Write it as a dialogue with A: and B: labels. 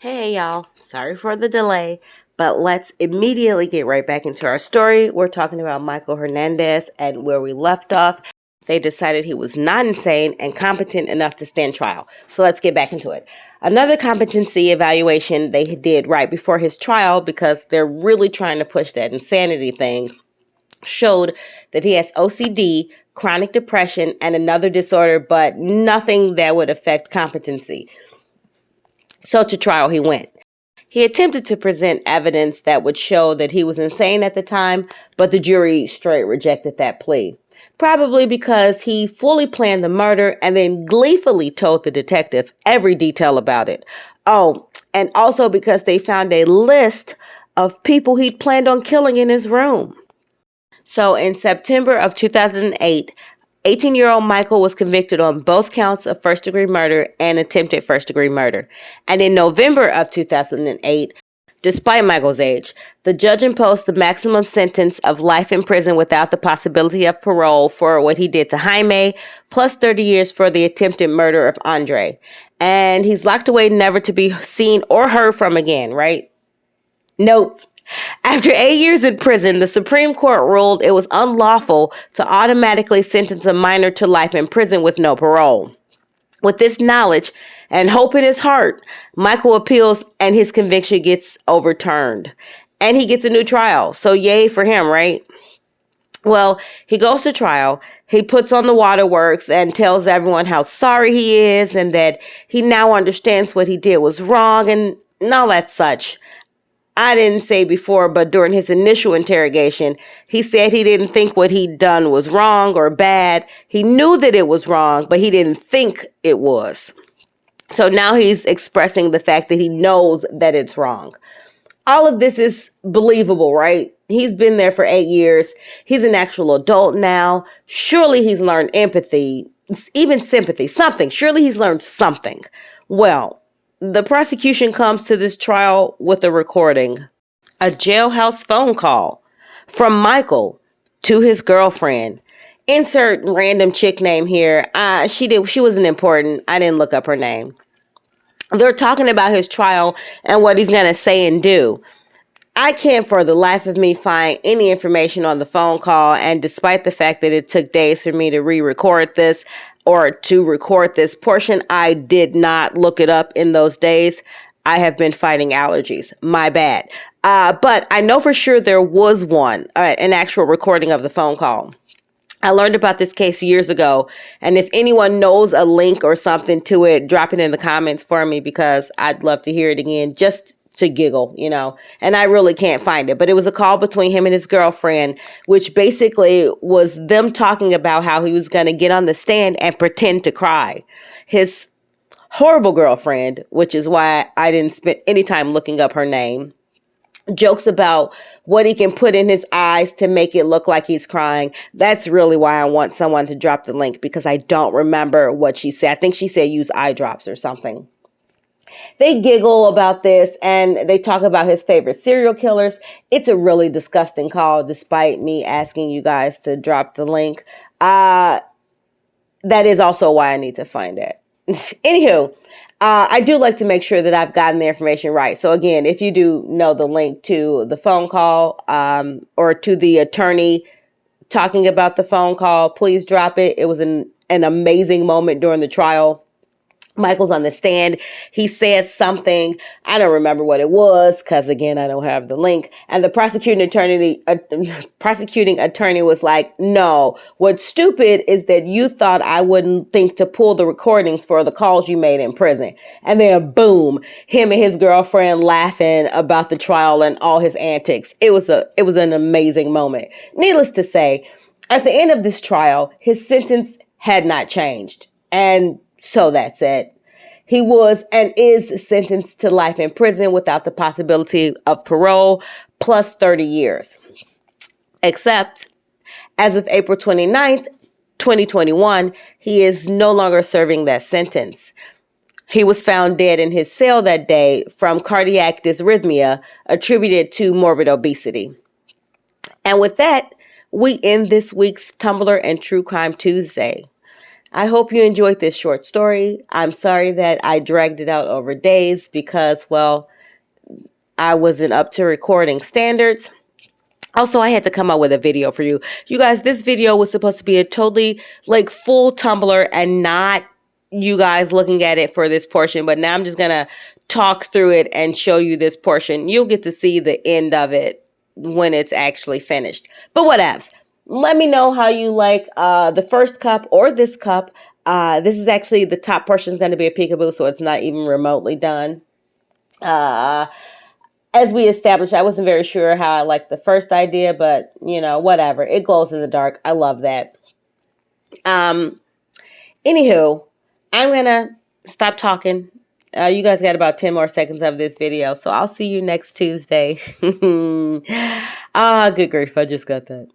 A: Hey y'all, sorry for the delay, but let's immediately get right back into our story. We're talking about Michael Hernandez, and where we left off, they decided he was not insane and competent enough to stand trial. So let's get back into it. Another competency evaluation they did right before his trial, because they're really trying to push that insanity thing, showed that he has OCD, chronic depression, and another disorder, but nothing that would affect competency. So to trial he went. He attempted to present evidence that would show that he was insane at the time, but the jury straight rejected that plea. Probably because he fully planned the murder and then gleefully told the detective every detail about it. Oh, and also because they found a list of people he'd planned on killing in his room. So in September of 2008, 18-year-old Michael was convicted on both counts of first-degree murder and attempted first-degree murder. And in November of 2008, despite Michael's age, the judge imposed the maximum sentence of life in prison without the possibility of parole for what he did to Jaime, plus 30 years for the attempted murder of Andre. And he's locked away never to be seen or heard from again, right? Nope. After 8 years in prison, the Supreme Court ruled it was unlawful to automatically sentence a minor to life in prison with no parole. With this knowledge and hope in his heart, Michael appeals and his conviction gets overturned. And he gets a new trial. So yay for him, right? Well, he goes to trial. He puts on the waterworks and tells everyone how sorry he is and that he now understands what he did was wrong and all that such. I didn't say before, but during his initial interrogation, he said he didn't think what he'd done was wrong or bad. He knew that it was wrong, but he didn't think it was. So now he's expressing the fact that he knows that it's wrong. All of this is believable, right? He's been there for 8 years. He's an actual adult now. Surely he's learned empathy, even sympathy, something. Surely he's learned something. Well, the prosecution comes to this trial with a recording, a jailhouse phone call from Michael to his girlfriend. Insert random chick name here. She wasn't important. I didn't look up her name. They're talking about his trial and what he's gonna say and do. I can't for the life of me find any information on the phone call, and despite the fact that it took days for me to re-record this or to record this portion, I did not look it up in those days. I have been fighting allergies. My bad. But I know for sure there was an actual recording of the phone call. I learned about this case years ago, and if anyone knows a link or something to it, drop it in the comments for me because I'd love to hear it again just to giggle, and I really can't find it. But it was a call between him and his girlfriend, which basically was them talking about how he was going to get on the stand and pretend to cry. His horrible girlfriend, which is why I didn't spend any time looking up her name, jokes about what he can put in his eyes to make it look like he's crying. That's really why I want someone to drop the link, because I don't remember what she said. I think she said use eye drops or something. They giggle about this and they talk about his favorite serial killers. It's a really disgusting call, despite me asking you guys to drop the link. That is also why I need to find it. Anywho, I do like to make sure that I've gotten the information right. So again, if you do know the link to the phone call or to the attorney talking about the phone call, please drop it. It was an amazing moment during the trial. Michael's on the stand. He says something. I don't remember what it was because, again, I don't have the link. And the prosecuting attorney was like, no, what's stupid is that you thought I wouldn't think to pull the recordings for the calls you made in prison. And then boom, him and his girlfriend laughing about the trial and all his antics. It was an amazing moment. Needless to say, at the end of this trial, his sentence had not changed. And so that's it. He was and is sentenced to life in prison without the possibility of parole, plus 30 years. Except, as of April 29th, 2021, he is no longer serving that sentence. He was found dead in his cell that day from cardiac dysrhythmia attributed to morbid obesity. And with that, we end this week's Tumblr and True Crime Tuesday. I hope you enjoyed this short story. I'm sorry that I dragged it out over days because, well, I wasn't up to recording standards. Also, I had to come out with a video for you. You guys, this video was supposed to be a totally like full Tumblr and not you guys looking at it for this portion. But now I'm just going to talk through it and show you this portion. You'll get to see the end of it when it's actually finished. But whatevs. Let me know how you like the first cup or this cup. This is actually the top portion is going to be a peekaboo, so it's not even remotely done. As we established, I wasn't very sure how I liked the first idea, but you know, whatever. It glows in the dark. I love that. Um, Anywho, I'm gonna stop talking. You guys got about 10 more seconds of this video, so I'll see you next Tuesday. Ah, good grief, I just got that.